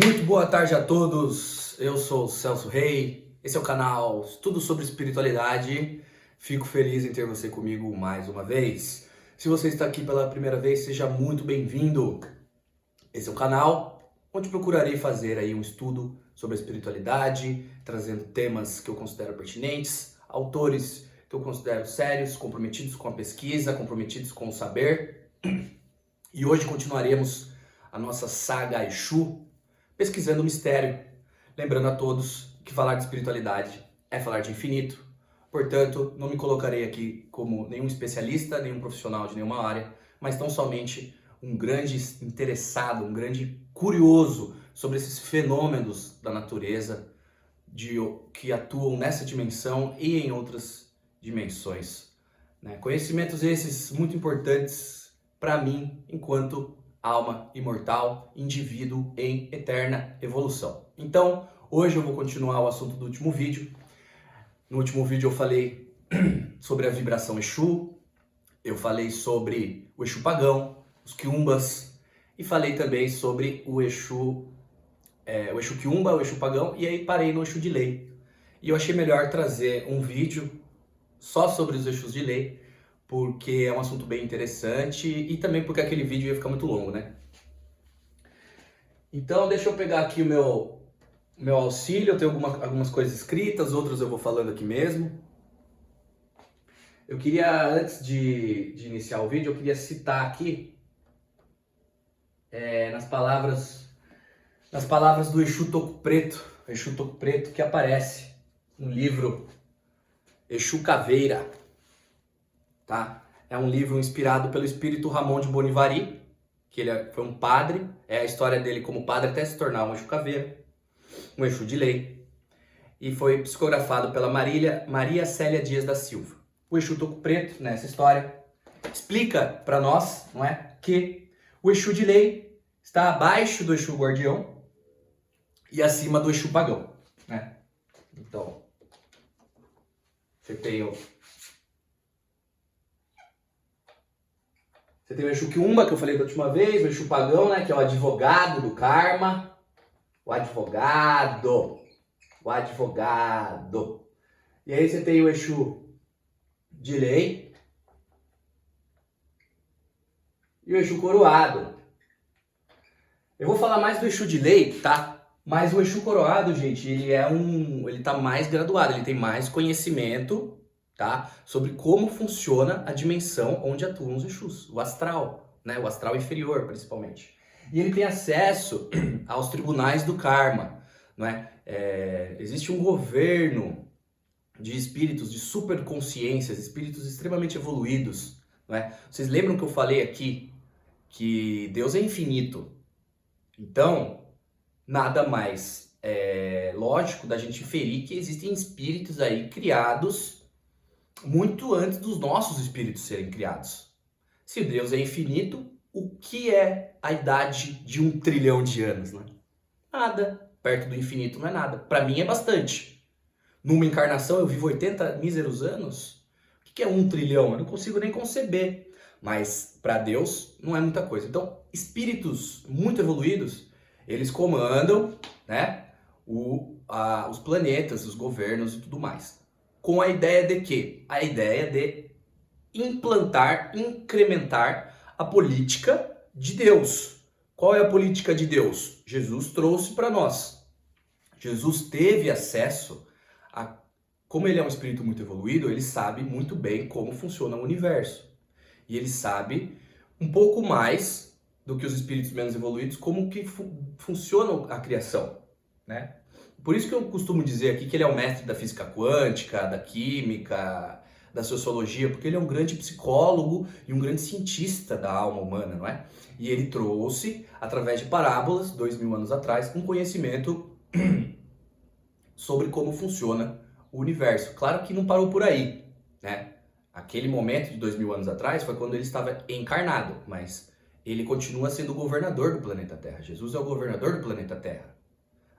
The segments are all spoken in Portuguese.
Muito boa tarde a todos, eu sou o Celso Rei, esse é o canal Tudo sobre Espiritualidade. Fico feliz em ter você comigo mais uma vez. Se você está aqui pela primeira vez, seja muito bem-vindo. Esse é um canal onde procurarei fazer aí um estudo sobre a espiritualidade, trazendo temas que eu considero pertinentes, autores que eu considero sérios, comprometidos com a pesquisa, comprometidos com o saber. E hoje continuaremos a nossa saga Exu, pesquisando o mistério, lembrando a todos que falar de espiritualidade é falar de infinito. Portanto, não me colocarei aqui como nenhum especialista, nenhum profissional de nenhuma área, mas tão somente um grande interessado, um grande curioso sobre esses fenômenos da natureza que atuam nessa dimensão e em outras dimensões. Conhecimentos esses muito importantes para mim, enquanto alma imortal, indivíduo em eterna evolução. Então, hoje eu vou continuar o assunto do último vídeo. No último vídeo eu falei sobre a vibração Exu, eu falei sobre o Exu pagão, os quiumbas, e falei também sobre o Exu quiumba, o Exu pagão, e aí parei no Exu de lei. E eu achei melhor trazer um vídeo só sobre os Exus de lei, porque é um assunto bem interessante e também porque aquele vídeo ia ficar muito longo, né? Então deixa eu pegar aqui o meu auxílio, eu tenho algumas coisas escritas, outras eu vou falando aqui mesmo. Eu queria, antes de iniciar o vídeo, eu queria citar aqui nas palavras do Exu Toco Preto, que aparece no livro Exu Caveira. Tá? É um livro inspirado pelo espírito Ramon de Bonivari, que ele foi um padre, é a história dele como padre até se tornar um Exu Caveira, um Exu de lei, e foi psicografado pela Maria Célia Dias da Silva. O Exu Toco Preto, nessa história, explica para nós, não é, que o Exu de lei está abaixo do Exu guardião e acima do Exu pagão, né? Então, você tem o Exu quiumba, que eu falei da última vez, o Exu pagão, né, que é o advogado do karma. O advogado. E aí você tem o Exu de lei e o Exu coroado. Eu vou falar mais do Exu de lei, tá? Mas o Exu coroado, gente, ele tá mais graduado, ele tem mais conhecimento, tá? Sobre como funciona a dimensão onde atuam os Exus, o astral, né? O astral inferior, principalmente. E ele tem acesso aos tribunais do karma, não é? Existe um governo de espíritos, de superconsciências, espíritos extremamente evoluídos, não é? Vocês lembram que eu falei aqui que Deus é infinito? Então, nada mais lógico da gente inferir que existem espíritos aí criados muito antes dos nossos espíritos serem criados. Se Deus é infinito, o que é a idade de 1 trilhão de anos, né? Nada. Perto do infinito não é nada. Para mim é bastante. Numa encarnação eu vivo 80 míseros anos. O que é 1 trilhão? Eu não consigo nem conceber. Mas para Deus não é muita coisa. Então, espíritos muito evoluídos, eles comandam, né, os planetas, os governos e tudo mais. Com a ideia de quê? A ideia de implantar, incrementar a política de Deus. Qual é a política de Deus? Jesus trouxe para nós. Jesus teve acesso a... Como ele é um espírito muito evoluído, ele sabe muito bem como funciona o universo. E ele sabe um pouco mais do que os espíritos menos evoluídos como que funciona a criação, né? Por isso que eu costumo dizer aqui que ele é o mestre da física quântica, da química, da sociologia, porque ele é um grande psicólogo e um grande cientista da alma humana, não é? E ele trouxe, através de parábolas, 2000 anos atrás, um conhecimento sobre como funciona o universo. Claro que não parou por aí, né? Aquele momento de 2000 anos atrás foi quando ele estava encarnado, mas ele continua sendo o governador do planeta Terra. Jesus é o governador do planeta Terra.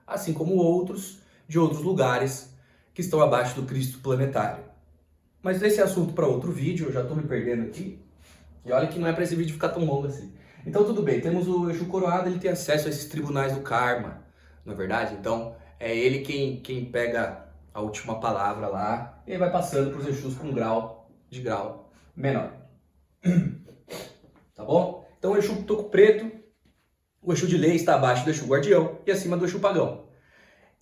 Assim como outros de outros lugares que estão abaixo do Cristo planetário. Mas esse é assunto para outro vídeo, eu já estou me perdendo aqui. E olha que não é para esse vídeo ficar tão longo assim. Então tudo bem, temos o Exu coroado, ele tem acesso a esses tribunais do karma. não é verdade? Então, é ele quem pega a última palavra lá e vai passando para os Exus com um grau menor. Tá bom? Então, o Exu Toco Preto, o Exu de Lei está abaixo do Exu Guardião e acima do Exu Pagão.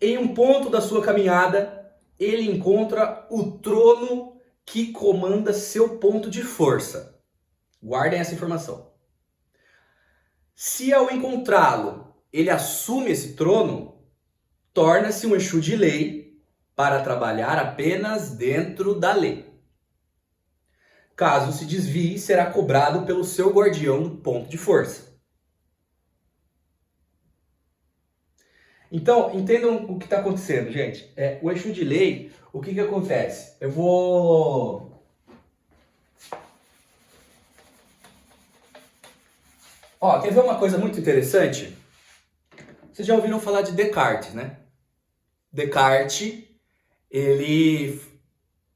Em um ponto da sua caminhada, ele encontra o trono que comanda seu ponto de força. Guardem essa informação. Se ao encontrá-lo, ele assume esse trono, torna-se um Exu de lei para trabalhar apenas dentro da lei. Caso se desvie, será cobrado pelo seu guardião do ponto de força. Então, entendam o que está acontecendo, gente. O Exu de lei, o que acontece? Eu vou... Ó, quer ver uma coisa muito interessante? Vocês já ouviram falar de Descartes, né? Descartes, ele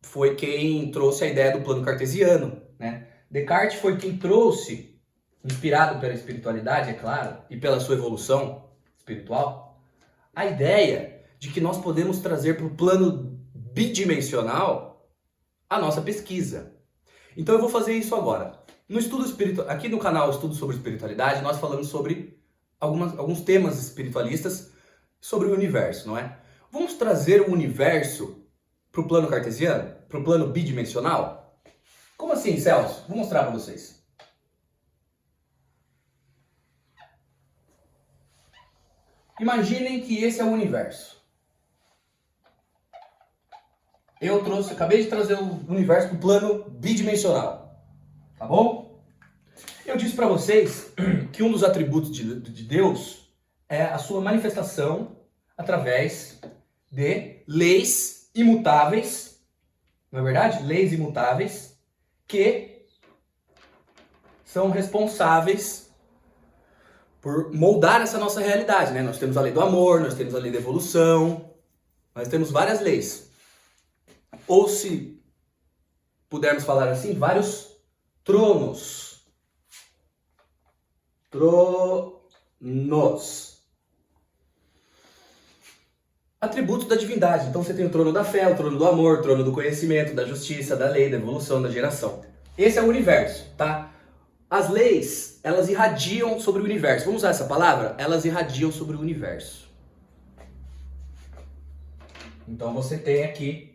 foi quem trouxe a ideia do plano cartesiano, né? Descartes foi quem trouxe, inspirado pela espiritualidade, é claro, e pela sua evolução espiritual, a ideia de que nós podemos trazer para o plano bidimensional a nossa pesquisa. Então eu vou fazer isso agora. No estudo espiritual, aqui no canal Estudo sobre Espiritualidade, nós falamos sobre alguns temas espiritualistas sobre o universo, não é? Vamos trazer o universo para o plano cartesiano? Para o plano bidimensional? Como assim, Celso? Vou mostrar para vocês. Imaginem que esse é o universo. Acabei de trazer o universo para o plano bidimensional. Tá bom? Eu disse para vocês que um dos atributos de Deus é a sua manifestação através de leis imutáveis, não é verdade? Leis imutáveis que são responsáveis por moldar essa nossa realidade, né? Nós temos a lei do amor, nós temos a lei da evolução, nós temos várias leis. Ou se pudermos falar assim, vários tronos. Tronos. Atributos da divindade. Então você tem o trono da fé, o trono do amor, o trono do conhecimento, da justiça, da lei, da evolução, da geração. Esse é o universo, tá? As leis, elas irradiam sobre o universo. Vamos usar essa palavra? Elas irradiam sobre o universo. Então você tem aqui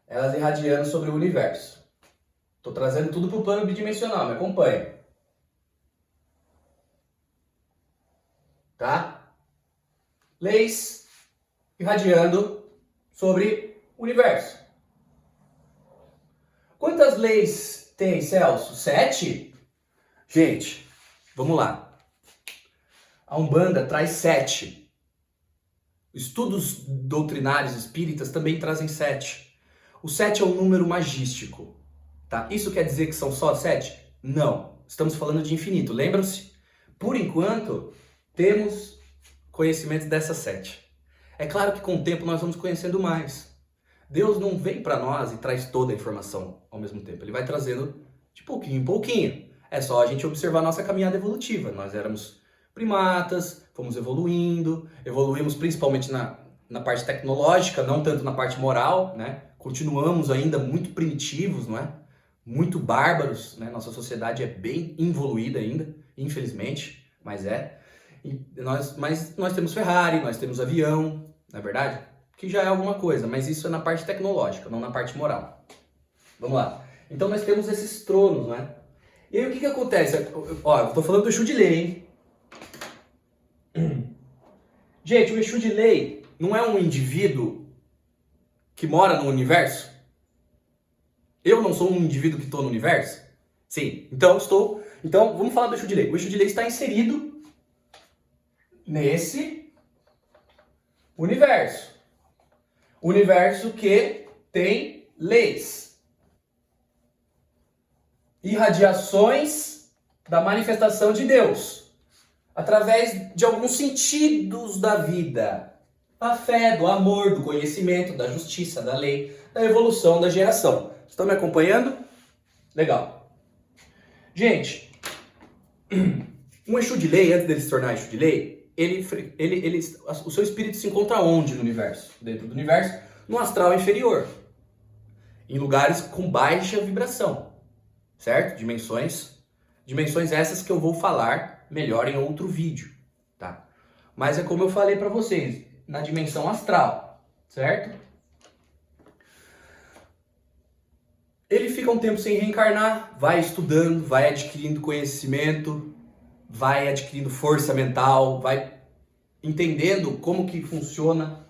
elas irradiando sobre o universo. Estou trazendo tudo para o plano bidimensional, me acompanha. Tá? Leis irradiando sobre o universo. Quantas leis tem, Celso? 7? Gente, vamos lá. A Umbanda traz 7. Estudos doutrinários espíritas também trazem 7. O 7 é um número magístico, tá? Isso quer dizer que são só 7? Não. Estamos falando de infinito. Lembram-se? Por enquanto, temos conhecimento dessas 7. É claro que com o tempo nós vamos conhecendo mais. Deus não vem para nós e traz toda a informação ao mesmo tempo. Ele vai trazendo de pouquinho em pouquinho. É só a gente observar a nossa caminhada evolutiva. Nós éramos primatas, fomos evoluímos principalmente na parte tecnológica, não tanto na parte moral, né? Continuamos ainda muito primitivos, não é? Muito bárbaros, né? Nossa sociedade é bem involuída ainda, infelizmente, mas é. Mas nós temos Ferrari, nós temos avião, não é verdade? Que já é alguma coisa, mas isso é na parte tecnológica, não na parte moral. Vamos lá. Então nós temos esses tronos, né? E aí o que acontece? Ó, eu tô falando do Exu de lei, hein? Gente, o Exu de lei não é um indivíduo que mora no universo? Eu não sou um indivíduo que estou no universo? Sim. Então vamos falar do Exu de lei. O Exu de lei está inserido nesse universo. Universo que tem leis. Irradiações da manifestação de Deus. Através de alguns sentidos da vida. Da fé, do amor, do conhecimento, da justiça, da lei, da evolução, da geração. Estão me acompanhando? Legal. Gente, Um Exu de lei, antes dele se tornar Exu de lei, o seu espírito se encontra onde no universo? Dentro do universo, no astral inferior. Em lugares com baixa vibração, certo? Dimensões essas que eu vou falar melhor em outro vídeo, tá? Mas é como eu falei para vocês, na dimensão astral, certo? Ele fica um tempo sem reencarnar, vai estudando, vai adquirindo conhecimento, vai adquirindo força mental, vai entendendo como que funciona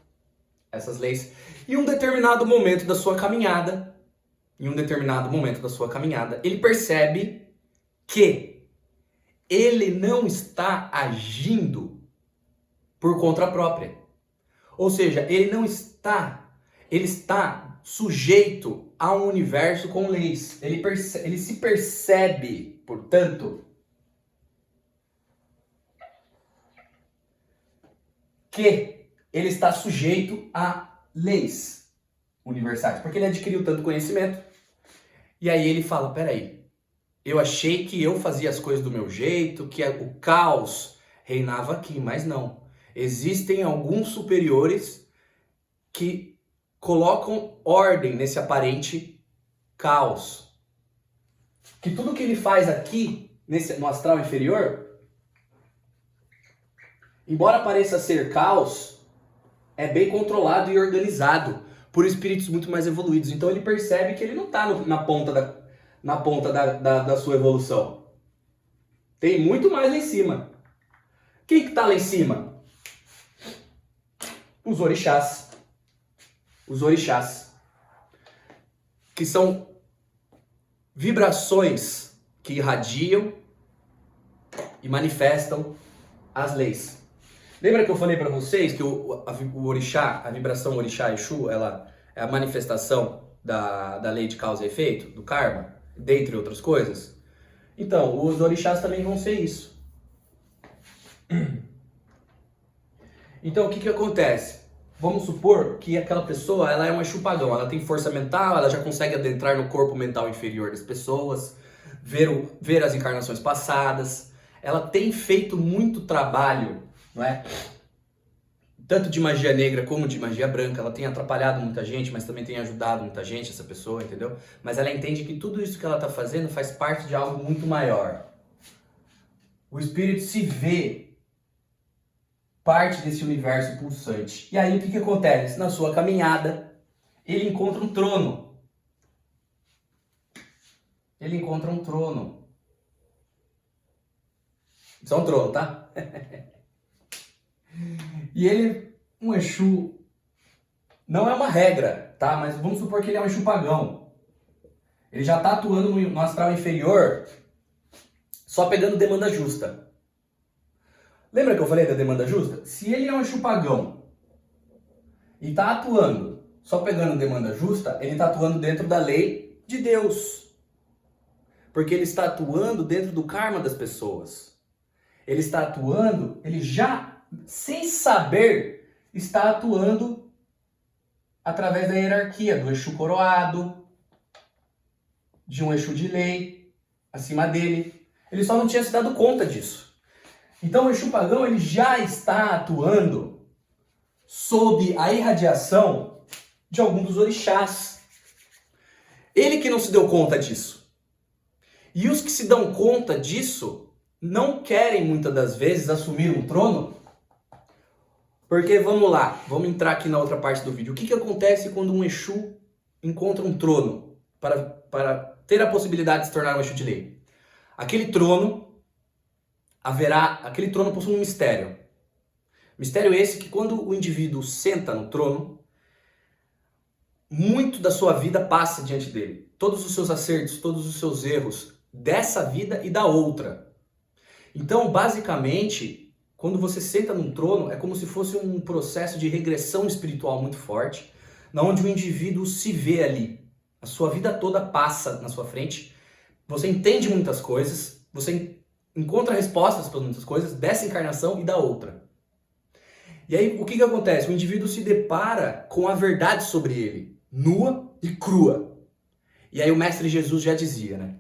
essas leis. E em um determinado momento da sua caminhada, ele percebe que ele não está agindo por conta própria. Ou seja, ele está sujeito a um universo com leis. Ele se percebe, portanto, que ele está sujeito a leis universais, porque ele adquiriu tanto conhecimento. E aí ele fala, peraí, eu achei que eu fazia as coisas do meu jeito, que o caos reinava aqui, mas não. Existem alguns superiores que colocam ordem nesse aparente caos. Que tudo que ele faz aqui, no astral inferior, embora pareça ser caos, é bem controlado e organizado por espíritos muito mais evoluídos. Então ele percebe que ele não está na ponta da sua evolução. Tem muito mais lá em cima. Quem que está lá em cima? Os orixás. Os orixás. Que são vibrações que irradiam e manifestam as leis. Lembra que eu falei para vocês que o orixá, a vibração orixá Exu, ela é a manifestação da lei de causa e efeito, do karma, dentre outras coisas? Então, os orixás também vão ser isso. Então, o que acontece? Vamos supor que aquela pessoa, ela é um Exu pagão, ela tem força mental, ela já consegue adentrar no corpo mental inferior das pessoas, ver as encarnações passadas, ela tem feito muito trabalho, não é? Tanto de magia negra como de magia branca. Ela tem atrapalhado muita gente, mas também tem ajudado muita gente, essa pessoa, entendeu? Mas ela entende que tudo isso que ela está fazendo faz parte de algo muito maior. O espírito se vê parte desse universo pulsante. E aí o que acontece? Na sua caminhada, ele encontra um trono. Ele encontra um trono. Isso é um trono, tá? E ele, um Exu, não é uma regra, tá? Mas vamos supor que ele é um Exu pagão. Ele já está atuando no astral inferior, só pegando demanda justa. Lembra que eu falei da demanda justa? Se ele é um Exu pagão e está atuando só pegando demanda justa, ele está atuando dentro da lei de Deus. Porque ele está atuando dentro do karma das pessoas. Ele está atuando, ele já, sem saber, está atuando através da hierarquia, do Exu coroado, de um Exu de lei, acima dele. Ele só não tinha se dado conta disso. Então o Exu pagão, ele já está atuando sob a irradiação de algum dos orixás. Ele que não se deu conta disso. E os que se dão conta disso não querem muitas das vezes assumir um trono. Porque, vamos lá, vamos entrar aqui na outra parte do vídeo. O que acontece quando um Exu encontra um trono para ter a possibilidade de se tornar um Exu de lei? Aquele trono possui um mistério. Mistério esse que quando o indivíduo senta no trono, muito da sua vida passa diante dele. Todos os seus acertos, todos os seus erros dessa vida e da outra. Então, basicamente, quando você senta num trono, é como se fosse um processo de regressão espiritual muito forte, onde o indivíduo se vê ali. A sua vida toda passa na sua frente, você entende muitas coisas, você encontra respostas para muitas coisas dessa encarnação e da outra. E aí, o que acontece? O indivíduo se depara com a verdade sobre ele, nua e crua. E aí o Mestre Jesus já dizia, né?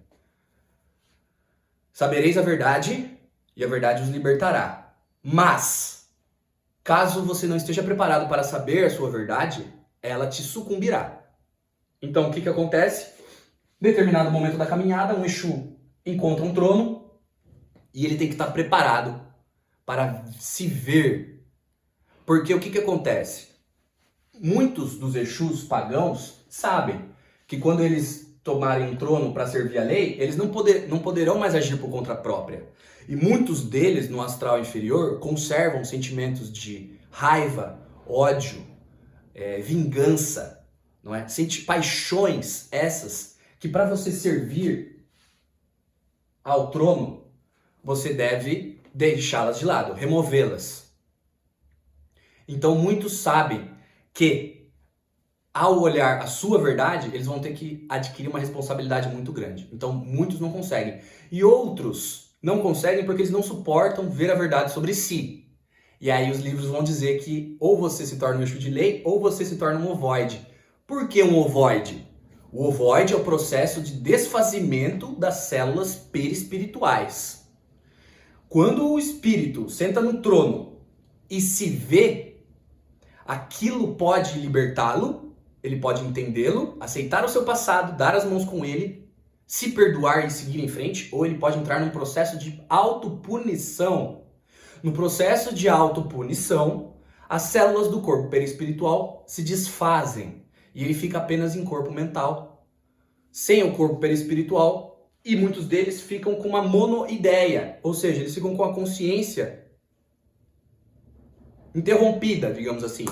Sabereis a verdade e a verdade os libertará. Mas, caso você não esteja preparado para saber a sua verdade, ela te sucumbirá. Então, o que acontece? Em determinado momento da caminhada, um Exu encontra um trono e ele tem que estar preparado para se ver. Porque o que acontece? Muitos dos Exus pagãos sabem que quando eles tomarem um trono para servir a lei, eles não poderão mais agir por conta própria. E muitos deles, no astral inferior, conservam sentimentos de raiva, ódio, vingança, não é? Paixões essas que para você servir ao trono, você deve deixá-las de lado, removê-las. Então muitos sabem que ao olhar a sua verdade, eles vão ter que adquirir uma responsabilidade muito grande. Então muitos não conseguem. E outros não conseguem porque eles não suportam ver a verdade sobre si. E aí os livros vão dizer que ou você se torna um Exu de lei ou você se torna um ovoide. Por que um ovoide? O ovoide é o processo de desfazimento das células perispirituais. Quando o espírito senta no trono e se vê, aquilo pode libertá-lo, ele pode entendê-lo, aceitar o seu passado, dar as mãos com ele, se perdoar e seguir em frente, ou ele pode entrar num processo de autopunição. No processo de autopunição, as células do corpo perispiritual se desfazem e ele fica apenas em corpo mental, sem o corpo perispiritual, e muitos deles ficam com uma monoideia, ou seja, eles ficam com a consciência interrompida, digamos assim,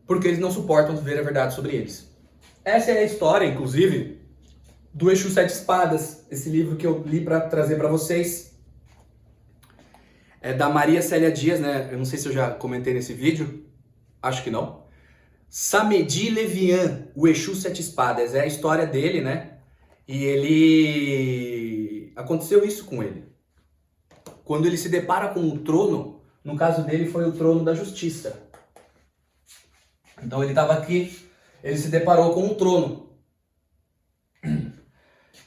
porque eles não suportam ver a verdade sobre eles. Essa é a história, inclusive, do Exu Sete Espadas, esse livro que eu li para trazer para vocês. É da Maria Célia Dias, né? Eu não sei se eu já comentei nesse vídeo, acho que não. Samedi Levian, o Exu Sete Espadas, é a história dele, né? E ele... aconteceu isso com ele. Quando ele se depara com um trono, no caso dele foi o trono da justiça. Então ele estava aqui, ele se deparou com um trono.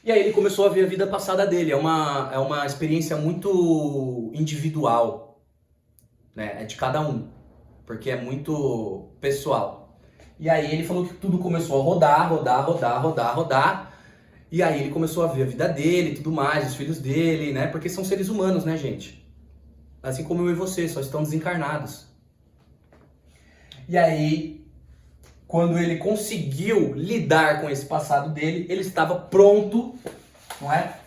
E aí ele começou a ver a vida passada dele. É uma experiência muito individual, né? É de cada um, porque é muito pessoal. E aí ele falou que tudo começou a rodar. E aí ele começou a ver a vida dele e tudo mais, os filhos dele, né? Porque são seres humanos, né, gente? Assim como eu e você, só estão desencarnados. E aí, quando ele conseguiu lidar com esse passado dele, ele estava pronto, não é?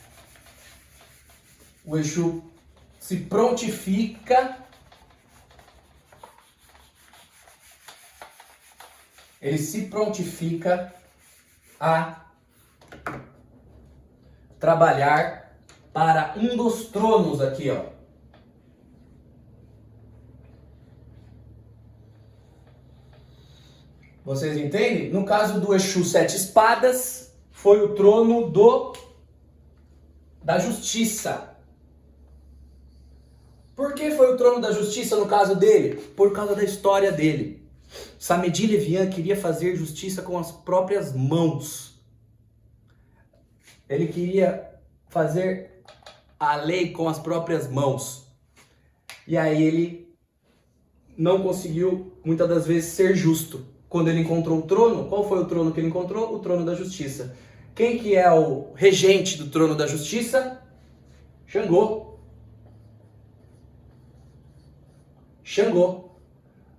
O Exu se prontifica. Ele se prontifica a trabalhar para um dos tronos aqui, ó. Vocês entendem? No caso do Exu Sete Espadas, foi o trono da justiça. Por que foi o trono da justiça no caso dele? Por causa da história dele. Samedi Levian queria fazer justiça com as próprias mãos. Ele queria fazer a lei com as próprias mãos. E aí ele não conseguiu, muitas das vezes, ser justo. Quando ele encontrou o trono, qual foi o trono que ele encontrou? O trono da justiça. Quem que é o regente do trono da justiça? Xangô. Xangô.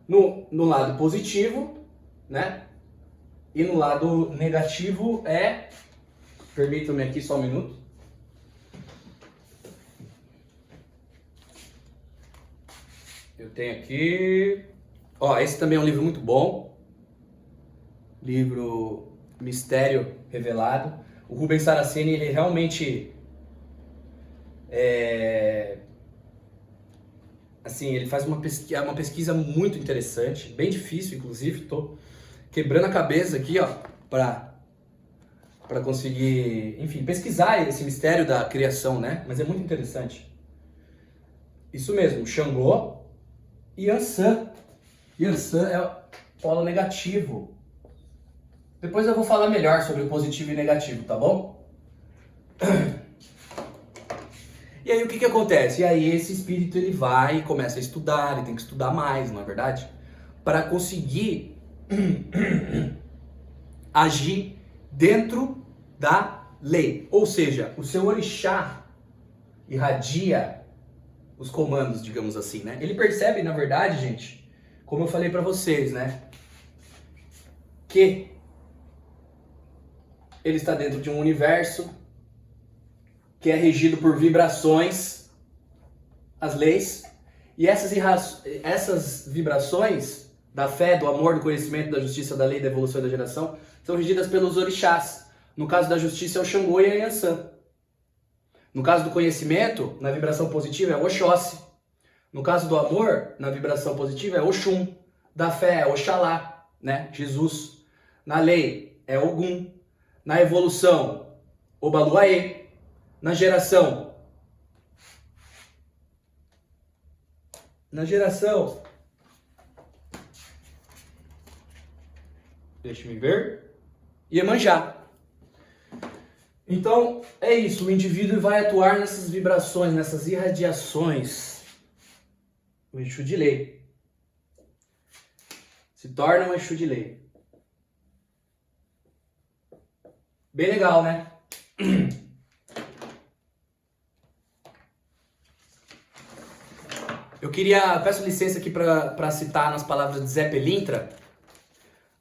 No lado positivo, né? E no lado negativo é... Permitam-me aqui só um minuto. Eu tenho aqui... Ó, esse também é um livro muito bom. Livro Mistério Revelado. O Rubens Saraceni, ele realmente... Assim, ele faz uma pesquisa muito interessante. Bem difícil, inclusive. Tô quebrando a cabeça aqui, ó, para conseguir, enfim, pesquisar esse mistério da criação, né? Mas é muito interessante. Isso mesmo, Xangô e Yansan. Yansan é o polo negativo. Depois eu vou falar melhor sobre o positivo e negativo, tá bom? E aí o que acontece? E aí esse espírito ele vai e começa a estudar, ele tem que estudar mais, não é verdade? Para conseguir agir dentro da lei. Ou seja, o seu orixá irradia os comandos, digamos assim, né? Ele percebe, na verdade, gente, como eu falei para vocês, né? Que ele está dentro de um universo que é regido por vibrações, as leis, e essas vibrações da fé, do amor, do conhecimento, da justiça, da lei, da evolução e da geração são regidas pelos orixás. No caso da justiça é o Xangô e a Yansan. No caso do conhecimento, na vibração positiva é o Oxóssi. No caso do amor, na vibração positiva é Oxum. Da fé é Oxalá, né? Jesus. Na lei é Ogum. Na evolução, Obaluaê. Na geração, deixa-me ver, Iemanjá. Então, é isso, o indivíduo vai atuar nessas vibrações, nessas irradiações. O Exu de lei. Se torna um Exu de lei. Bem legal, né? Peço licença aqui para citar nas palavras de Zé Pelintra.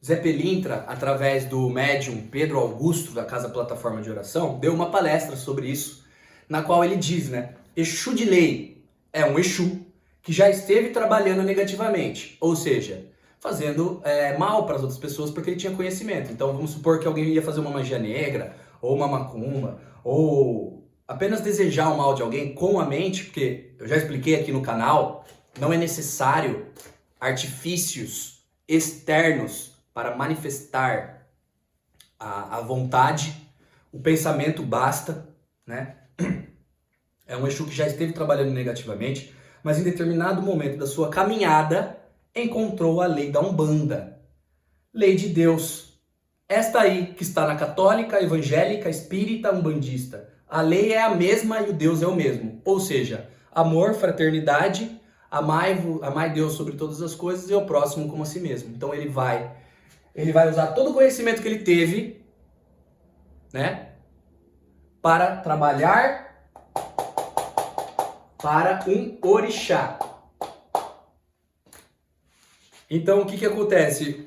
Zé Pelintra, através do médium Pedro Augusto, da Casa Plataforma de Oração, deu uma palestra sobre isso, na qual ele diz, né? Exu de lei é um Exu que já esteve trabalhando negativamente, ou seja, fazendo mal para as outras pessoas porque ele tinha conhecimento. Então vamos supor que alguém ia fazer uma magia negra, ou uma macumba, ou apenas desejar o mal de alguém com a mente, porque eu já expliquei aqui no canal, não é necessário artifícios externos para manifestar a vontade, o pensamento basta, né? É um Exu que já esteve trabalhando negativamente, mas em determinado momento da sua caminhada, encontrou a lei da Umbanda, lei de Deus. Esta aí, que está na católica, evangélica, espírita, umbandista. A lei é a mesma e o Deus é o mesmo. Ou seja, amor, fraternidade, amai Deus sobre todas as coisas e o próximo como a si mesmo. Então ele vai usar todo o conhecimento que ele teve, né, para trabalhar para um orixá. Então o que acontece?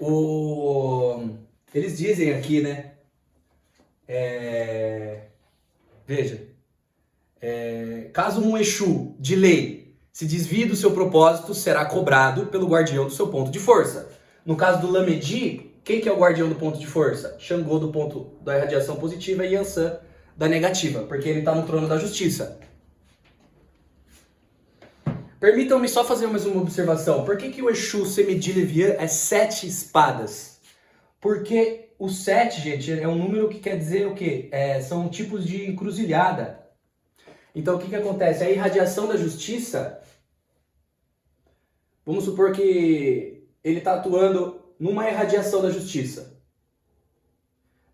Eles dizem aqui, né? Veja, caso um Exu de lei se desvie do seu propósito, será cobrado pelo guardião do seu ponto de força. No caso do Lamedi, quem que é o guardião do ponto de força? Xangô do ponto da irradiação positiva e Yansan da negativa, porque ele está no trono da justiça. Permitam-me só fazer mais uma observação. Por que o Exu Semedi Levian é 7 espadas? Porque o 7, gente, é um número que quer dizer o quê? São tipos de encruzilhada. Então o que acontece? A irradiação da justiça, vamos supor que ele está atuando numa irradiação da justiça.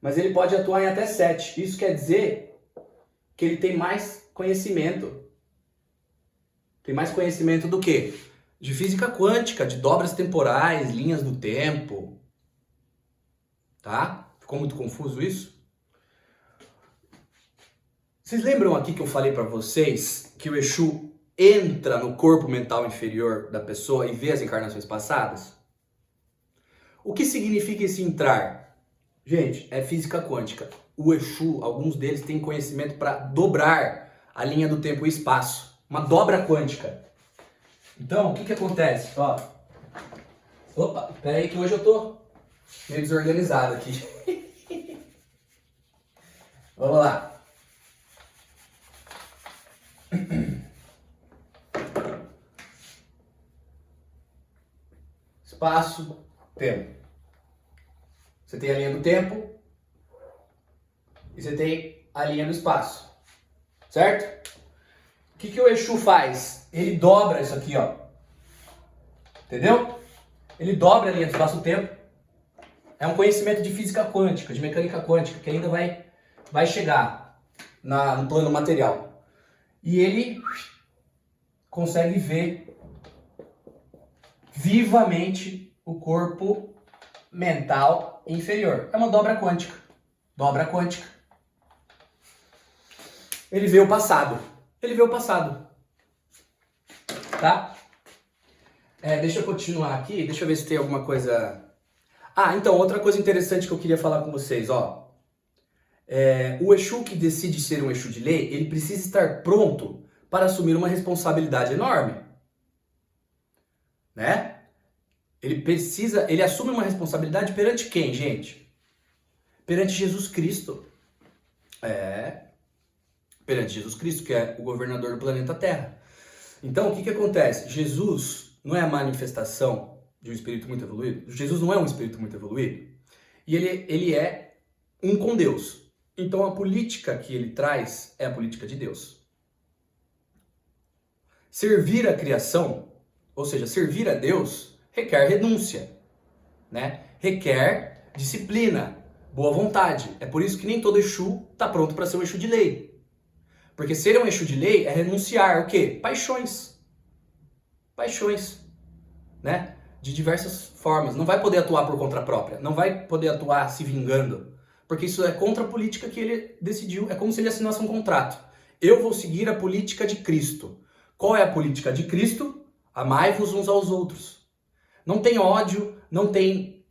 Mas ele pode atuar em até 7. Isso quer dizer que ele tem mais conhecimento. Tem mais conhecimento do quê? De física quântica, de dobras temporais, linhas do tempo. Tá? Ficou muito confuso isso? Vocês lembram aqui que eu falei para vocês que o Exu entra no corpo mental inferior da pessoa e vê as encarnações passadas? O que significa esse entrar? Gente, é física quântica. O Exu, alguns deles têm conhecimento para dobrar a linha do tempo e espaço. Uma dobra quântica. Então, o que acontece? Ó. Opa, pera aí que hoje eu tô meio desorganizado aqui. Vamos lá. Espaço, tempo. Você tem a linha do tempo e você tem a linha do espaço. Certo? O que o Exu faz? Ele dobra isso aqui, ó. Entendeu? Ele dobra a linha do espaço-tempo. É um conhecimento de física quântica, de mecânica quântica, que ainda vai chegar no plano material. e ele consegue ver vivamente o corpo mental inferior. É uma dobra quântica. Dobra quântica. Ele vê o passado. Ele vê o passado. Tá? Deixa eu continuar aqui. Deixa eu ver se tem alguma coisa... então, outra coisa interessante que eu queria falar com vocês, ó. O Exu que decide ser um Exu de lei, ele precisa estar pronto para assumir uma responsabilidade enorme. Né? Ele assume uma responsabilidade perante quem, gente? Perante Jesus Cristo. Perante Jesus Cristo, que é o governador do planeta Terra. Então, o que acontece? Jesus não é a manifestação de um espírito muito evoluído? Jesus não é um espírito muito evoluído? E ele é um com Deus. Então, a política que ele traz é a política de Deus. Servir a criação, ou seja, servir a Deus, requer renúncia, né? Requer disciplina, boa vontade. É por isso que nem todo Exu está pronto para ser um Exu de lei. Porque ser um Exu de lei é renunciar o quê? Paixões. Paixões, né? De diversas formas. Não vai poder atuar por conta própria. Não vai poder atuar se vingando. Porque isso é contra a política que ele decidiu. É como se ele assinasse um contrato. Eu vou seguir a política de Cristo. Qual é a política de Cristo? Amai-vos uns aos outros. Não tem ódio, não tem...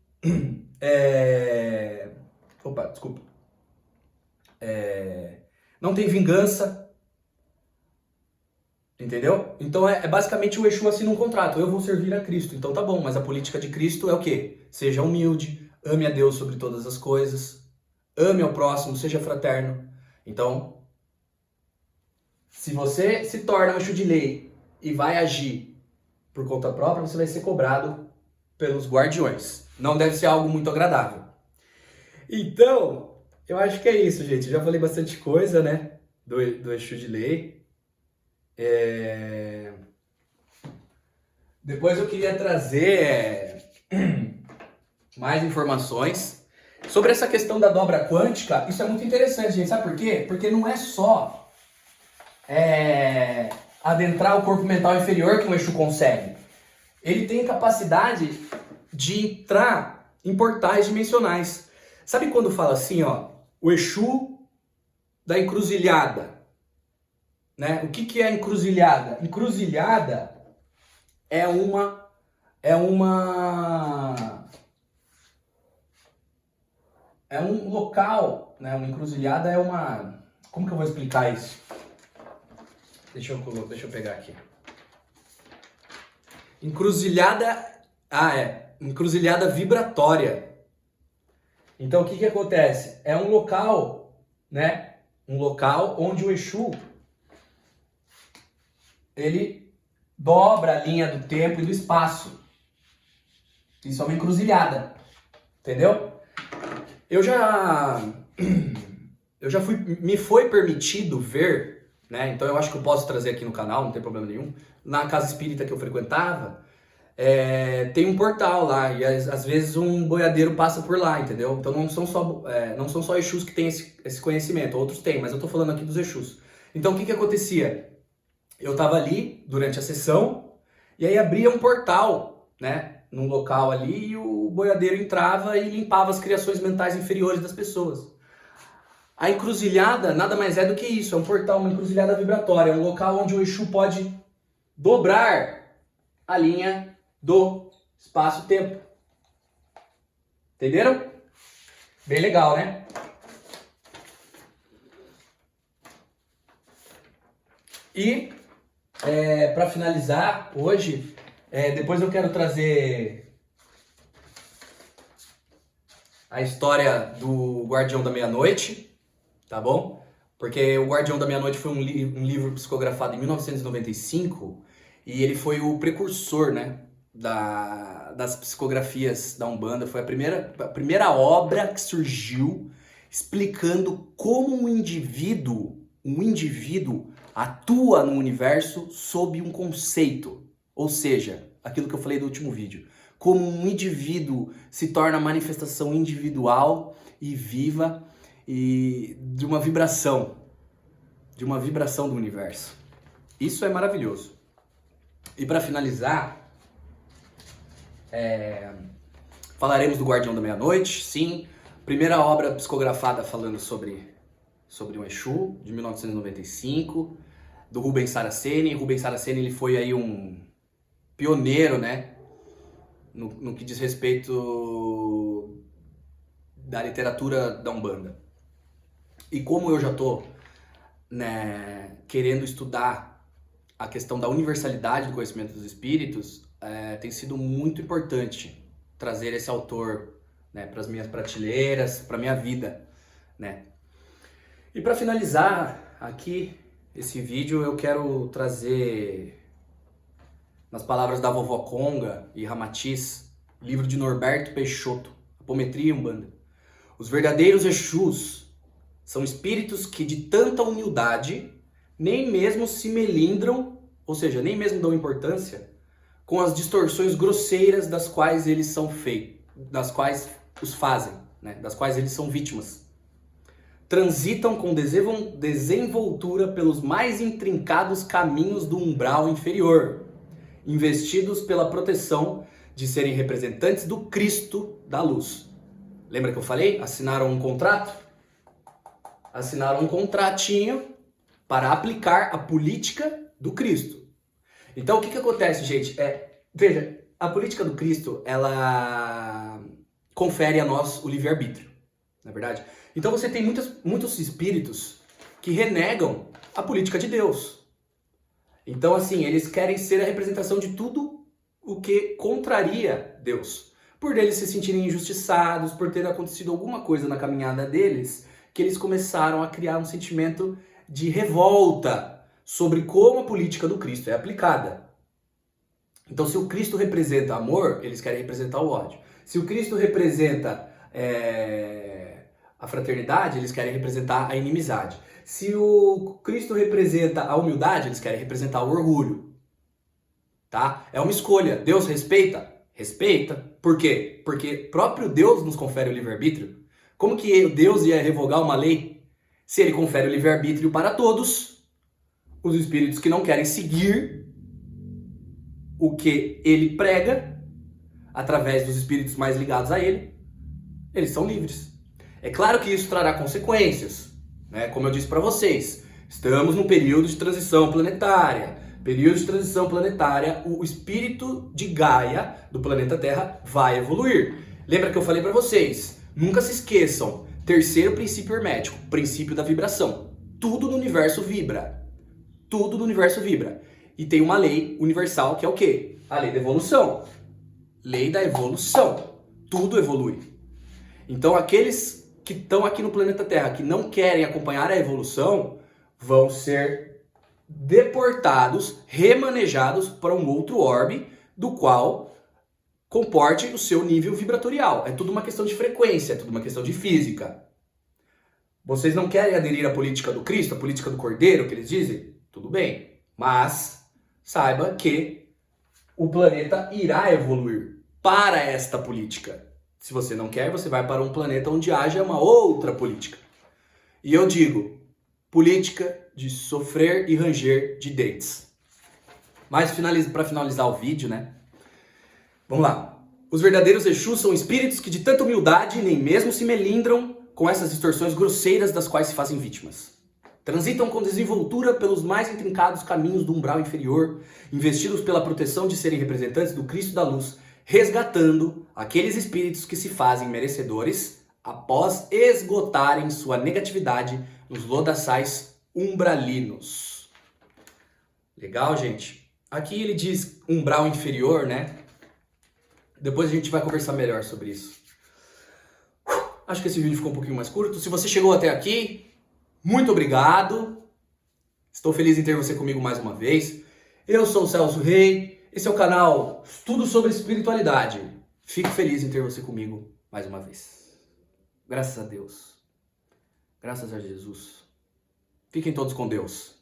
Opa, desculpa. Não tem vingança. Entendeu? Então é basicamente o Exu assina um contrato. Eu vou servir a Cristo. Então tá bom, mas a política de Cristo é o quê? Seja humilde, ame a Deus sobre todas as coisas, ame ao próximo, seja fraterno. Então, se você se torna um Exu de lei e vai agir por conta própria, você vai ser cobrado pelos guardiões. Não deve ser algo muito agradável. Então, eu acho que é isso, gente. Eu já falei bastante coisa, né? Do Exu de lei. Depois eu queria trazer mais informações sobre essa questão da dobra quântica. Isso é muito interessante, gente. Sabe por quê? Porque não é só adentrar o corpo mental inferior que um Exu consegue. Ele tem capacidade de entrar em portais dimensionais. Sabe quando fala assim, ó, o Exu da encruzilhada? Né? O que é a encruzilhada? Encruzilhada é um local, né? Uma encruzilhada é uma... Como que eu vou explicar isso? Deixa eu pegar aqui. Encruzilhada... encruzilhada vibratória. Então, o que acontece? É um local, né? Um local onde o Exu... ele dobra a linha do tempo e do espaço. Isso é uma encruzilhada. Entendeu? Me foi permitido ver, né? Então eu acho que eu posso trazer aqui no canal, não tem problema nenhum. Na casa espírita que eu frequentava, tem um portal lá e às vezes um boiadeiro passa por lá, entendeu? Então não são só Exus que têm esse conhecimento, outros têm, mas eu tô falando aqui dos Exus. Então o que acontecia? Eu tava ali durante a sessão e aí abria um portal, né? Num local ali e o boiadeiro entrava e limpava as criações mentais inferiores das pessoas. A encruzilhada nada mais é do que isso, é um portal, uma encruzilhada vibratória, é um local onde o Exu pode dobrar a linha do espaço-tempo. Entenderam? Bem legal, né? E para finalizar hoje, depois eu quero trazer a história do Guardião da Meia-Noite, tá bom? Porque o Guardião da Meia-Noite foi um livro psicografado em 1995 e ele foi o precursor, né, das psicografias da Umbanda. Foi a primeira obra que surgiu explicando como um indivíduo atua no universo sob um conceito. Ou seja, aquilo que eu falei do último vídeo. Como um indivíduo se torna manifestação individual e viva e de uma vibração do universo. Isso é maravilhoso. E para finalizar, falaremos do Guardião da Meia-Noite, sim. Primeira obra psicografada falando sobre o Exu, de 1995, do Rubens Saraceni. Rubens Saraceni, ele foi aí um pioneiro, né, no que diz respeito da literatura da Umbanda. E como eu já tô, né, querendo estudar a questão da universalidade do conhecimento dos espíritos, tem sido muito importante trazer esse autor, né, para as minhas prateleiras, para minha vida, né. E para finalizar aqui esse vídeo, eu quero trazer, nas palavras da vovó Conga e Ramatiz, livro de Norberto Peixoto, Apometria e Umbanda. Os verdadeiros Exus são espíritos que de tanta humildade nem mesmo se melindram, ou seja, nem mesmo dão importância com as distorções grosseiras das quais eles são feitos, das quais os fazem, né? Das quais eles são vítimas. Transitam com desenvoltura pelos mais intrincados caminhos do umbral inferior, investidos pela proteção de serem representantes do Cristo da luz. Lembra que eu falei? Assinaram um contrato? Assinaram um contratinho para aplicar a política do Cristo. Então, o que acontece, gente? Veja, a política do Cristo, ela confere a nós o livre-arbítrio, não é verdade? Então, você tem muitos espíritos que renegam a política de Deus. Então, assim, eles querem ser a representação de tudo o que contraria Deus. Por eles se sentirem injustiçados, por ter acontecido alguma coisa na caminhada deles, que eles começaram a criar um sentimento de revolta sobre como a política do Cristo é aplicada. Então, se o Cristo representa amor, eles querem representar o ódio. Se o Cristo representa a fraternidade, eles querem representar a inimizade. Se o Cristo representa a humildade, eles querem representar o orgulho. Tá? É uma escolha. Deus respeita? Respeita. Por quê? Porque próprio Deus nos confere o livre-arbítrio. Como que Deus ia revogar uma lei se ele confere o livre-arbítrio para todos os espíritos que não querem seguir o que ele prega, através dos espíritos mais ligados a ele, eles são livres. É claro que isso trará consequências, né? Como eu disse para vocês, estamos num período de transição planetária. Período de transição planetária, o espírito de Gaia, do planeta Terra, vai evoluir. Lembra que eu falei para vocês? Nunca se esqueçam, terceiro princípio hermético, princípio da vibração. Tudo no universo vibra. Tudo no universo vibra. E tem uma lei universal que é o quê? A lei da evolução. Lei da evolução. Tudo evolui. Então aqueles que estão aqui no planeta Terra, que não querem acompanhar a evolução, vão ser deportados, remanejados para um outro orbe, do qual comporte o seu nível vibratorial. É tudo uma questão de frequência, é tudo uma questão de física. Vocês não querem aderir à política do Cristo, à política do Cordeiro, que eles dizem? Tudo bem, mas saiba que o planeta irá evoluir para esta política. Se você não quer, você vai para um planeta onde haja uma outra política. E eu digo, política de sofrer e ranger de dentes. Mas para finalizar o vídeo, né? Vamos lá. Os verdadeiros Exus são espíritos que de tanta humildade nem mesmo se melindram com essas distorções grosseiras das quais se fazem vítimas. Transitam com desenvoltura pelos mais intrincados caminhos do umbral inferior, investidos pela proteção de serem representantes do Cristo da Luz, resgatando aqueles espíritos que se fazem merecedores após esgotarem sua negatividade nos lodaçais umbralinos. Legal, gente? Aqui ele diz umbral inferior, né? Depois a gente vai conversar melhor sobre isso. Acho que esse vídeo ficou um pouquinho mais curto. Se você chegou até aqui, muito obrigado. Estou feliz em ter você comigo mais uma vez. Eu sou o Celso Rei. Esse é o canal Tudo sobre Espiritualidade. Fico feliz em ter você comigo mais uma vez. Graças a Deus. Graças a Jesus. Fiquem todos com Deus.